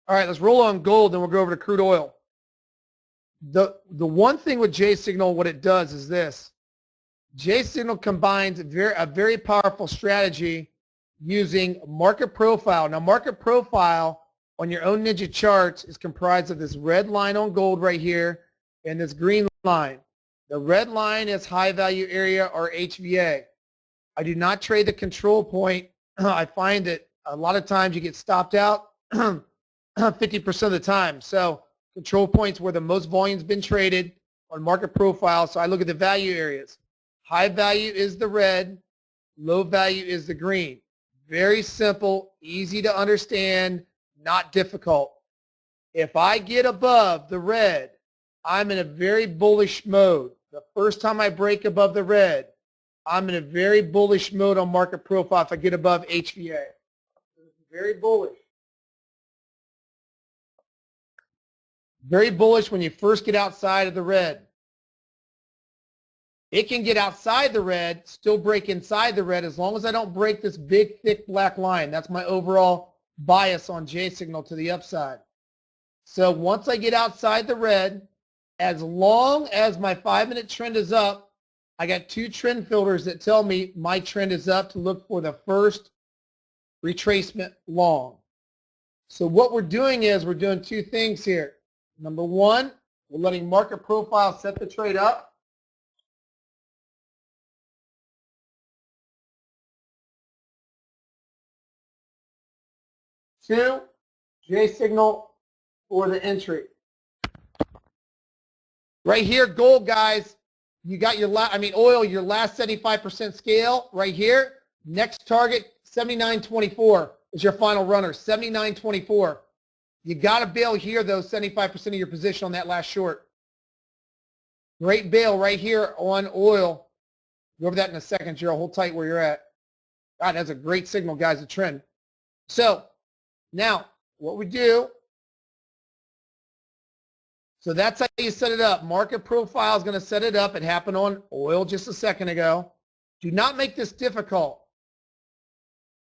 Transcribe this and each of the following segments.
All right, let's roll on gold, then we'll go over to crude oil. The one thing with J signal, what it does is this. J signal combines a very powerful strategy using market profile. Now, market profile on your own Ninja charts is comprised of this red line on gold right here and this green line. The red line is high value area or HVA. I do not trade the control point. I find that a lot of times you get stopped out 50% of the time. So control points where the most volume's been traded on market profile. So I look at the value areas. High value is the red, low value is the green. Very simple, easy to understand, not difficult. If I get above the red, I'm in a very bullish mode. The first time I break above the red, I'm in a very bullish mode on market profile if I get above HVA. Very bullish. Very bullish when you first get outside of the red. It can get outside the red, still break inside the red as long as I don't break this big, thick black line. That's my overall bias on J signal to the upside. So once I get outside the red, as long as my 5-minute trend is up, I got 2 trend filters that tell me my trend is up to look for the first retracement long. So what we're doing is we're doing 2 things here. Number 1, we're letting market profile set the trade up. Two, J signal for the entry. Right here, gold, guys, you got your oil, your last 75% scale right here. Next target, 79.24 is your final runner, 79.24. You got to bail here, though, 75% of your position on that last short. Great bail right here on oil. Go over that in a second, Gerald. Hold tight where you're at. God, that's a great signal, guys, a trend. So now, what we do, so that's how you set it up. Market profile is going to set it up. It happened on oil just a second ago. Do not make this difficult.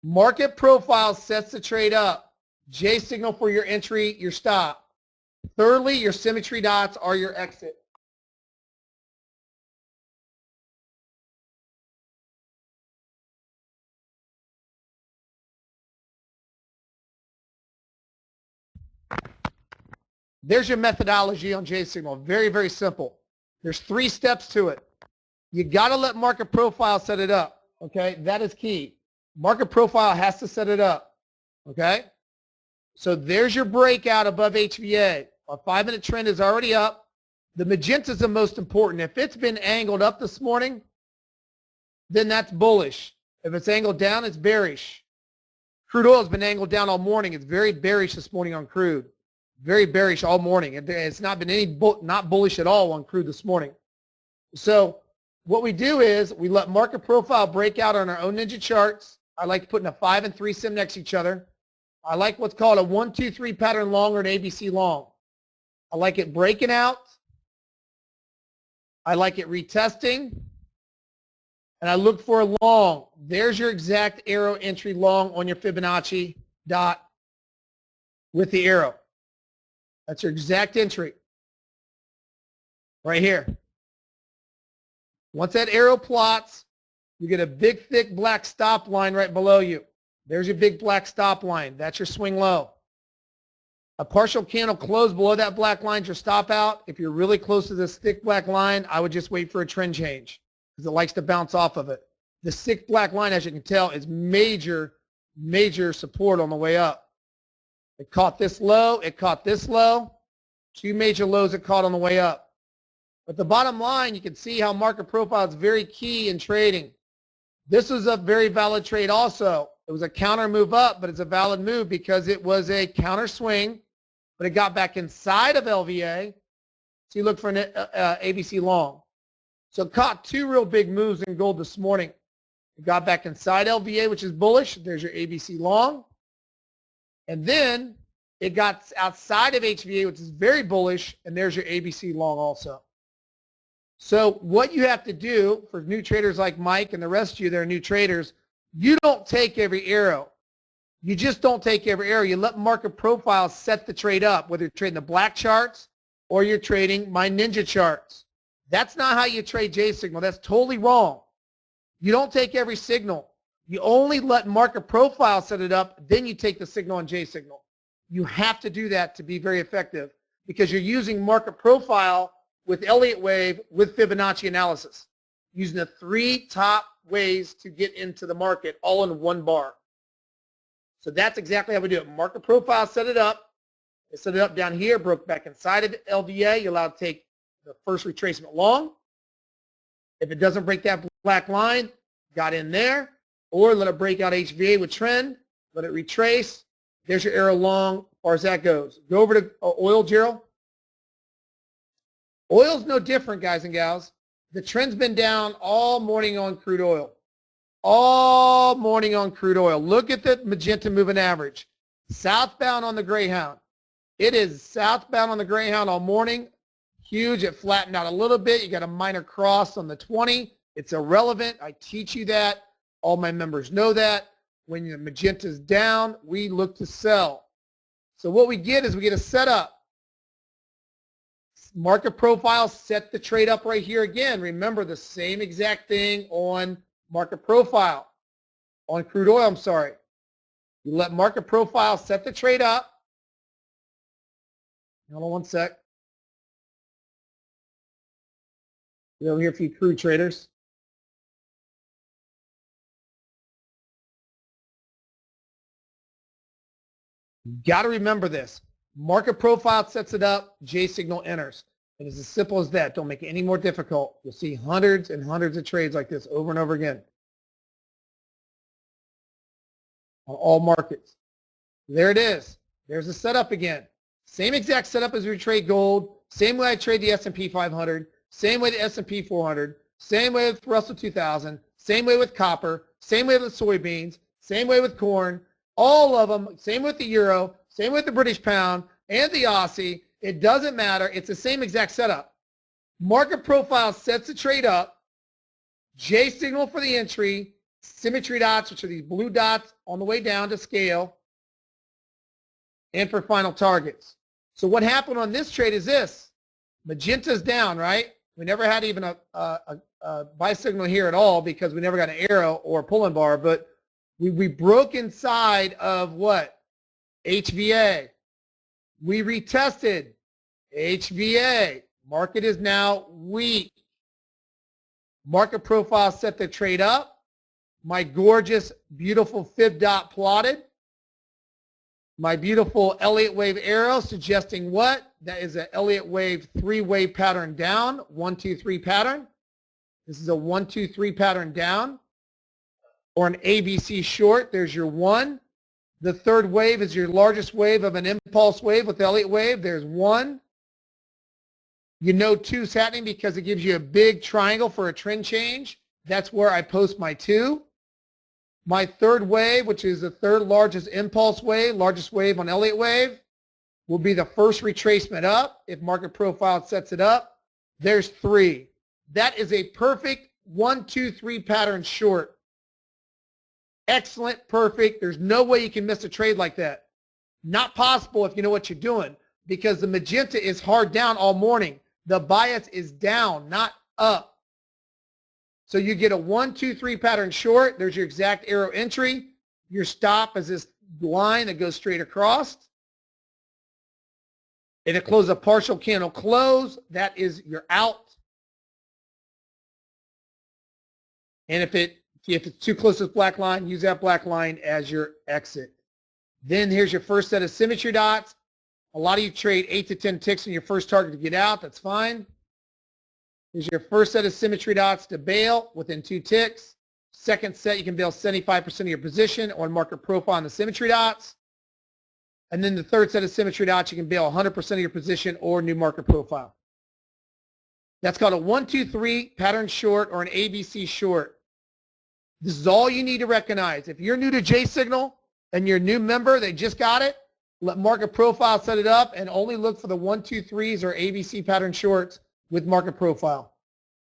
Market profile sets the trade up. J signal for your entry, your stop. Thirdly, your symmetry dots are your exit. There's your methodology on J signal. Very, very simple. There's 3 steps to it. You got to let market profile set it up. Okay, that is key. Market profile has to set it up. Okay, so there's your breakout above HVA. Our 5-minute trend is already up. The magenta is the most important. If it's been angled up this morning, then that's bullish. If it's angled down, it's bearish. Crude oil has been angled down all morning. It's very bearish this morning on crude. Very bearish all morning. It's not been not bullish at all on crude this morning. So what we do is we let market profile break out on our own Ninja charts. I like putting a 5 and 3 sim next to each other. I like what's called a 1, 2, 3 pattern long or an ABC long. I like it breaking out. I like it retesting. And I look for a long. There's your exact arrow entry long on your Fibonacci dot with the arrow. That's your exact entry right here. Once that arrow plots, you get a big, thick black stop line right below you. There's your big black stop line. That's your swing low. A partial candle close below that black line is your stop out. If you're really close to this thick black line, I would just wait for a trend change because it likes to bounce off of it. The thick black line, as you can tell, is major support on the way up. It caught this low. It caught this low. 2 major lows it caught on the way up. But the bottom line, you can see how market profile is very key in trading. This was a very valid trade also. It was a counter move up, but it's a valid move because it was a counter swing, but it got back inside of LVA. So you look for an ABC long. So it caught 2 real big moves in gold this morning. It got back inside LVA, which is bullish. There's your ABC long. And then it got outside of HVA, which is very bullish, and there's your ABC long also. So what you have to do for new traders like Mike and the rest of you that are new traders, you don't take every arrow. You just don't take every arrow. You let market profile set the trade up, whether you're trading the black charts or you're trading my ninja charts. That's not how you trade J signal. That's totally wrong. You don't take every signal. You only let market profile set it up, then you take the signal on J signal. You have to do that to be very effective because you're using market profile with Elliott wave with Fibonacci analysis, using the 3 top ways to get into the market all in one bar. So that's exactly how we do it. Market profile, set it up. It set it up down here, broke back inside of LVA. You're allowed to take the first retracement long. If it doesn't break that black line, got in there, or let it break out HVA with trend, let it retrace. There's your arrow long as far as that goes. Go over to oil, Gerald. Oil's no different, guys and gals. The trend's been down all morning on crude oil. All morning on crude oil. Look at the magenta moving average. Southbound on the Greyhound. It is southbound on the Greyhound all morning. Huge. It flattened out a little bit. You got a minor cross on the 20. It's irrelevant. I teach you that. All my members know that. When the magenta's down, we look to sell. So what we get is we get a setup. Market profile, set the trade up right here again. Remember the same exact thing on market profile. On crude oil, I'm sorry. You let market profile set the trade up. Hold on one sec. We're over here for you crude traders. Got to remember this. Market profile sets it up, J signal enters. It is as simple as that. Don't make it any more difficult. You'll see hundreds and hundreds of trades like this over and over again on all markets. There it is. There's the setup again. Same exact setup as we trade gold. Same way I trade the S&P 500. Same way the S&P 400. Same way with Russell 2000. Same way with copper. Same way with soybeans. Same way with corn. All of them. Same with the euro. Same with the British pound and the Aussie. It doesn't matter. It's the same exact setup. Market profile sets the trade up. J signal for the entry. Symmetry dots, which are these blue dots on the way down to scale. And for final targets. So what happened on this trade is this. Magenta's down, right? We never had even a buy signal here at all because we never got an arrow or a pulling bar. But we broke inside of what? HVA. We retested HVA. Market is now weak. Market profile set the trade up. My gorgeous, beautiful fib dot plotted. My beautiful Elliott wave arrow suggesting what? That is an Elliott wave 3-wave pattern down. 1, 2, 3 pattern. This is a 1, 2, 3 pattern down. Or an ABC short. There's your 1. The third wave is your largest wave of an impulse wave with Elliott wave. There's 1. You know 2's happening because it gives you a big triangle for a trend change. That's where I post my 2. My third wave, which is the third largest impulse wave, largest wave on Elliott wave, will be the first retracement up. If market profile sets it up, there's 3. That is a perfect 1, 2, 3 pattern short. Excellent, perfect. There's no way you can miss a trade like that. Not possible if you know what you're doing because the magenta is hard down all morning. The bias is down, not up. So you get a 1, 2, 3 pattern short. There's your exact arrow entry. Your stop is this line that goes straight across. If it closes a partial candle close, that is your out. And if it's too close to this black line, use that black line as your exit. Then here's your first set of symmetry dots. A lot of you trade 8 to 10 ticks on your first target to get out. That's fine. Here's your first set of symmetry dots to bail within 2 ticks. Second set, you can bail 75% of your position on market profile on the symmetry dots. And then the third set of symmetry dots, you can bail 100% of your position or new market profile. That's called a 1, 2, 3 pattern short or an ABC short. This is all you need to recognize. If you're new to J Signal and you're a new member, they just got it, let market profile set it up and only look for the 1, 2, 3s or ABC pattern shorts with market profile.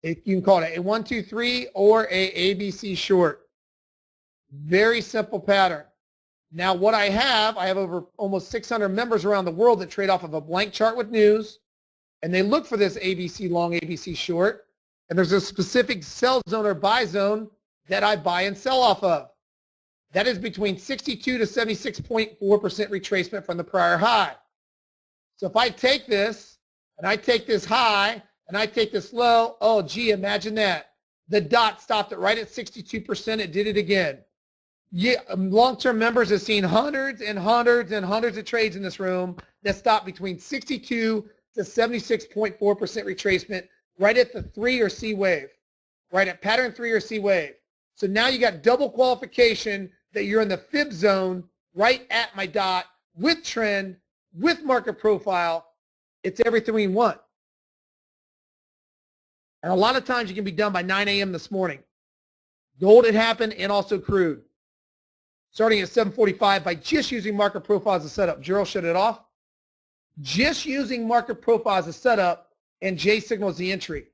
You can call it a 1, 2, 3 or a ABC short. Very simple pattern. Now what I have over almost 600 members around the world that trade off of a blank chart with news, and they look for this ABC long, ABC short, and there's a specific sell zone or buy zone that I buy and sell off of. That is between 62 to 76.4% retracement from the prior high. So if I take this, and I take this high, and I take this low, oh gee, imagine that. The dot stopped it right at 62%. It did it again. Yeah, long-term members have seen hundreds and hundreds and hundreds of trades in this room that stop between 62 to 76.4% retracement right at the 3 or C wave, right at pattern 3 or C wave. So now you got double qualification that you're in the fib zone right at my dot with trend, with market profile. It's everything we want. And a lot of times you can be done by 9 a.m. this morning. Gold had happened and also crude. Starting at 7:45 by just using market profile as a setup. Gerald shut it off. Just using market profile as a setup and J signal as the entry.